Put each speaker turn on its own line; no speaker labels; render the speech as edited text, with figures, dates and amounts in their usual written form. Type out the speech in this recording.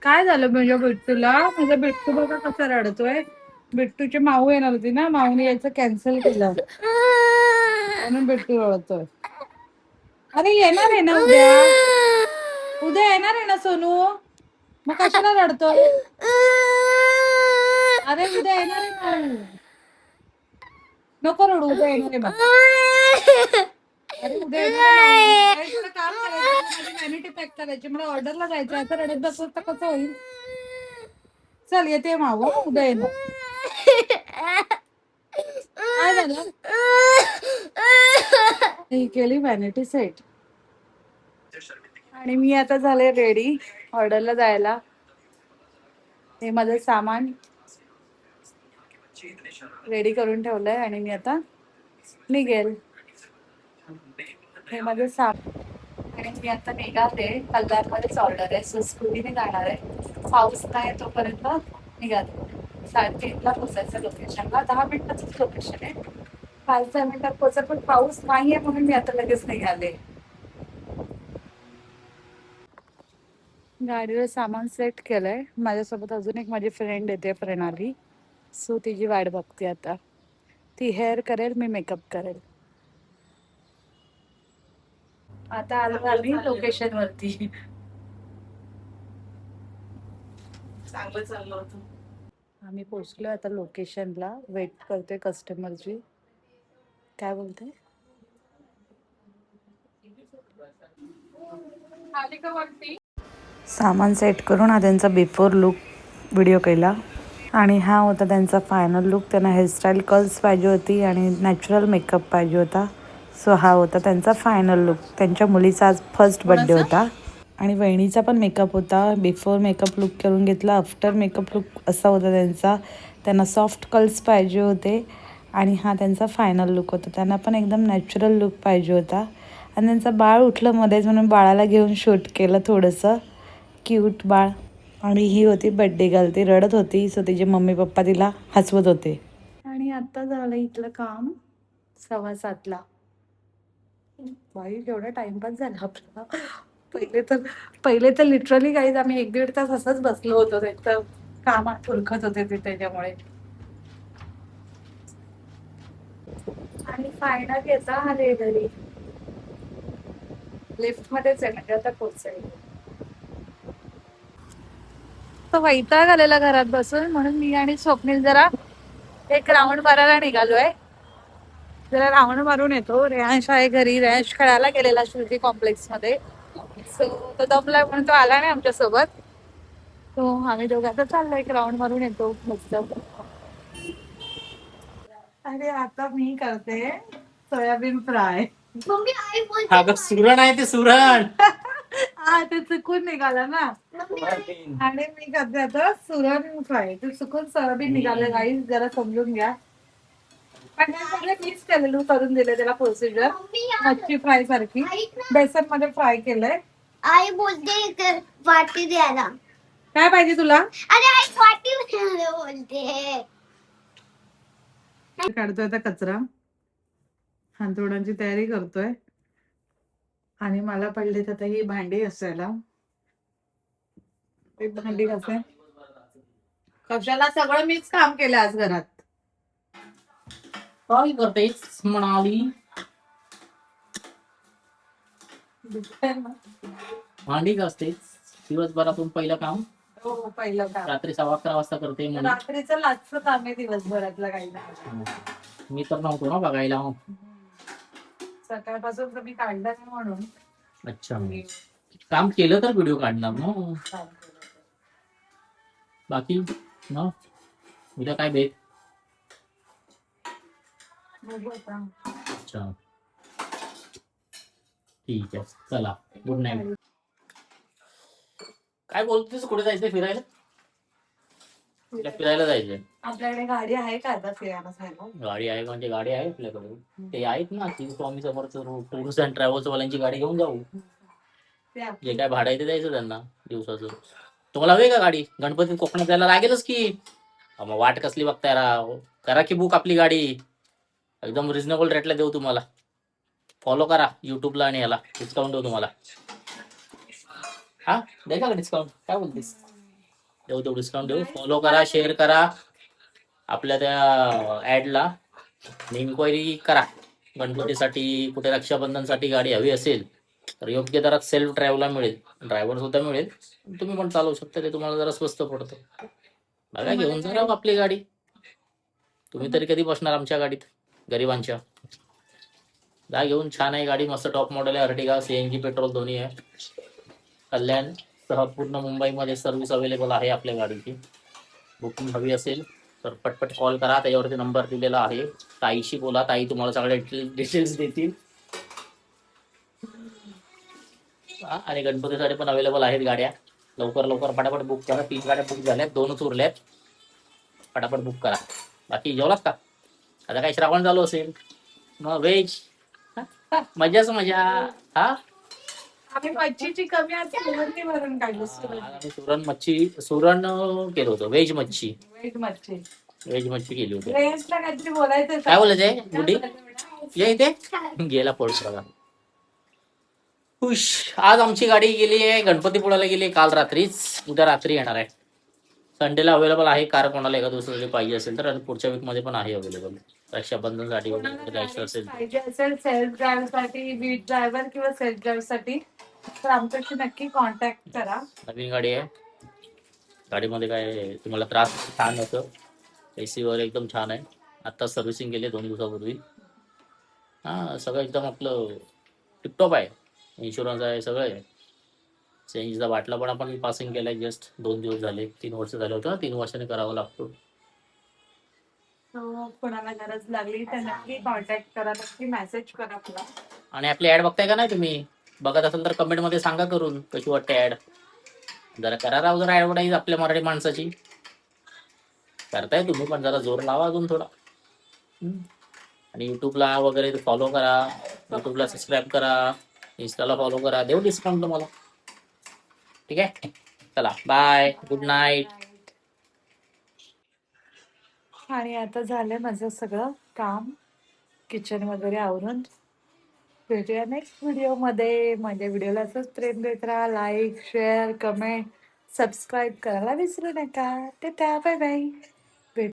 काय झालं माझ्या बिट्टूला? माझा बिट्टू बघा कसा रडतोय. बिट्टूची माऊ येणार होती ना, माऊने यायचं कॅन्सल केलं म्हणून बिट्टू रडतोय. अरे येणार आहे ना उद्या, उद्या येणार आहे ना सोनू, मग कशाला रडतोय? अरे उद्या येणार आहे माऊ, नको रडू, उद्या येणार आहे मग. अरे उद्या येणार आहे माऊ. काही थोडं काम करायचं, माझी व्हॅनिटी पॅक करायची, मला ऑर्डरला जायचं. आता रडत बसलं तर कसं होईल? चल येते माऊ, उद्या येणार. काय झालं? ही केली व्हॅनिटी सेट आणि मी आता झाले रेडी ऑर्डरला जायला. हे माझं सामान रेडी करून ठेवलंय आणि मी आता निघेल. हे माझं सामान आणि मी आता निघाले. कल्याणमध्येच ऑर्डर आहे, सो स्कूटीने जाणार आहे. पाऊस नाही तोपर्यंत निघाले. 3:30ला पोहोचायचं लोकेशनला. 10 मिनिटाचंच लोकेशन आहे. 5-6 मिनिटात पोहोचेल, पण पाऊस नाहीये म्हणून मी आता लगेच निघाले. गाडीवर सामान सेट केलंय. माझ्यासोबत अजून एक माझी फ्रेंड येते, प्रणाली. सो तिची वाट बघते आता. ती हेअर करेल, मी मेकअप करेल. आता आलो आम्ही लोकेशन वरती. चांगलं चाललं होतं. आम्ही पोहोचलो आता लोकेशनला. वेट करतोय कस्टमरची. काय बोलते? सामान सेट करून हा त्यांचा बिफोर लुक व्हिडिओ केला आणि हा होता त्यांचा फायनल लुक. त्यांना हेअरस्टाईल कर्ल्स पाहिजे होती आणि नॅचरल मेकअप पाहिजे होता. सो हा होता त्यांचा फायनल लुक. त्यांच्या मुलीचा आज फर्स्ट बर्थडे होता आणि वहिनीचा पण मेकअप होता. बिफोर मेकअप लुक करून घेतला, आफ्टर मेकअप लुक असा होता त्यांचा. त्यांना सॉफ्ट कर्ल्स पाहिजे होते आणि हा त्यांचा फायनल लुक होता. त्यांना पण एकदम नॅचरल लुक पाहिजे होता आणि त्यांचं बाळ उठलं मध्येच म्हणून बाळाला घेऊन शूट केलं थोडंसं. क्यूट बाळ. आणि ही होती बड्डे गर्ल. ती रडत होती, सो तिचे मम्मी पप्पा तिला हसवत होते. आणि आता झालं इथलं काम 7:15ला. बाई एवढा टाइमपास झाला आपला. पहिले तर लिटरली काही आम्ही 1-1.5 तास असंच बसलो होतो. तर कामात फुरकत होते ते त्याच्यामुळे. आणि फायनली आता आले घरी. लिफ्ट मध्येच आहे म्हणजे आता पोहोचेल. तो वैताग आलेला घरात बसून, म्हणून मी आणि स्वप्नील जरा एक राऊंड मारायला निघालोय. जरा राऊंड मारून येतो. रेयांश आहे घरी. रेयांश खेळायला गेलेला शिर्डी कॉम्प्लेक्स मध्ये. सो तो दमला म्हणून तो आला नाही आमच्या सोबत. तो आम्ही दोघं आता चाललो एक राऊंड मारून येतो मस्त. अरे आता मी करते सोयाबीन फ्राय.
अगं सुरण आहे ते सुरण.
हा ते चुकून निघाला ना. आणि मी करते आता सुरण फ्राय. ते चुकून सोयाबीन निघालं गाईस, जरा समजून घ्या. पण हे सगळे मिक्स केलेलं करून दिले त्याला प्रोसिजर. मच्छी फ्राय सारखी बेसन मध्ये फ्राय केलंय.
आई बोलते वाटी द्यायला.
काय पाहिजे तुला?
अरे आई वाटी द्यायला बोलते.
काढतोय आता कचरा. हांतरुणाची तयारी करतोय आणि मला पडलेत आता ही भांडी घासायला. भांडी घासे कशाला, सगळं मीच काम केलं आज घरात.
काय करतेस म्हणाली? भांडी घासतेस दिवसभरातून पहिलं काम?
हो पहिलं काम.
रात्री 11:15 वाजता करते म्हणून.
रात्रीचं लास्टचं काम आहे दिवसभरातलं काही नाही.
मी तर नव्हतो ना बघायला.
सकाळपासून तर मी काढलं नाही म्हणून.
अच्छा, काम केलं तर व्हिडिओ काढणार ना. बाकी ना उद्या काय बेत? अच्छा ठीक आहे, चला गुड नाईट. काय बोलतोस? कुठे जायचंय फिरायला? फिरायला जायचंय.
आपल्याकडे गाडी आहे का आता फिरायला जायला?
गाडी आहे म्हणजे गाडी आहे आपल्याकडे. ते आहेत ना की स्वामी समर्थचं टूर्स अँड ट्रॅव्हल्स वाल्यांची गाडी घेऊन जाऊ. जे काय भाडं आहे ते द्यायचं त्यांना दिवसाचं. तुम्हाला हवे का गाडी? गणपतीत कोकणात जायला लागेलच की. मग वाट कसली बघताय राव, करा की बुक आपली गाडी. एकदम रिझनेबल रेटला देऊ तुम्हाला. फॉलो करा युट्यूबला आणि याला डिस्काउंट देऊ तुम्हाला. हा द्यायचा का डिस्काउंट? काय बोलतेस? देऊ डिस्काउंट देऊ. फॉलो करा, शेअर करा आपल्या त्या ॲडला. इन्क्वायरी करा. गणपतीसाठी कुठे रक्षाबंधनसाठी गाडी हवी असेल तर योग्य दरात सेल्फ ड्राईव्हला मिळेल. ड्रायव्हर सुद्धा मिळेल. तुम्ही पण चालवू शकता. ते तुम्हाला जरा स्वस्त पडतं. बघा घेऊन जा राव आपली गाडी. तुम्ही तरी कधी बसणार आमच्या गाडीत गरिबांच्या. जा घेऊन. छान आहे गाडी. मस्त टॉप मॉडेल आहे. अर्टिगा CNG पेट्रोल दोन्ही आहे. कल्याण सह पूर्ण मुंबईमध्ये सर्व्हिस अवेलेबल आहे आपल्या गाडीची. बुकिंग हवी असेल तर पटपट कॉल करा. त्याच्यावरती नंबर दिलेला आहे. ताईशी बोला. ताई तुम्हाला सगळे डिटेल्स देतील. आणि गणपतीसाठी पण अवेलेबल आहेत गाड्या. लवकर लवकर फटाफट बुक करा. 3 गाड्या बुक झाल्यात. 2च उरल्यात. फटाफट बुक करा. बाकी जेवलात का? आता काय श्रावण चालू असेल मग व्हेज मजाच मजा. हा
आम्ही मच्छीची कमी आज सुरंदी भरून काढली.
आज आम्ही सुरण केलं होतं. व्हेज मच्छी केली होती.
फ्रेंड्सला काहीतरी बोलायचं.
काय बोलायचंय गुडी? ये इथे. गेला पळस बघा. खुश. आज आमची गाडी गेली आहे गणपतीपुळ्याला गेली आहे काल रात्रीच. उद्या रात्री येणार आहे. संडेला अवेलेबल आहे कार. कोणाला एका दिवसासाठी पाहिजे असेल तर. आणि पुढच्या वीक मध्ये पण आहे अवेलेबल. रक्षाबंधनसाठी वगैरे जायचं असेल
पाहिजे असेल सेल्फ ड्राईव्ह साठी, विथ ड्रायव्हर किंवा सेल्फ ड्राईव्ह साठी तर आमच्याशी नक्की कॉन्टॅक्ट करा.
नवीन गाडी आहे. गाडीमध्ये काय तुम्हाला त्रास छान होतं. AC वगैरे एकदम छान आहे. आत्ता सर्व्हिसिंग केली 2 दिवसापूर्वी. हां सगळं एकदम आपलं टिपटॉप आहे. इन्शुरन्स आहे सगळं आहे. CNGचा बाटला पण आपण पासिंग केलाय जस्ट 2 दिवस झाले. 3 वर्ष झाले होतं. 3 वर्षाने करावा लागतो.
So, कोणाला गरज लागली तर नक्की कॉन्टॅक्ट करा. नक्की मेसेज करा तुला.
आणि आपली ॲड बघताय का नाही तुम्ही? बघत असाल तर कमेंटमध्ये सांगा करून कशी वाटते ॲड. जरा करा राव जरा ॲडव्हर्टाईज आपल्या मराठी माणसाची. करताय तुम्ही पण जरा जोर लावा अजून थोडा. आणि यूट्यूबला वगैरे फॉलो करा. यूट्यूबला सबस्क्राईब करा. इंस्टाला फॉलो करा. देऊ डिस्काउंट तुम्हाला. ठीक आहे. चला बाय. Good night.
आणि आता झालंय माझं सगळं काम किचन वगैरे आवरून. भेटूया नेक्स्ट व्हिडिओमध्ये. माझ्या व्हिडिओला असंच प्रेम देत राहा. लाईक, शेअर, कमेंट, सबस्क्राईब करायला विसरू नका. Tata, bye bye.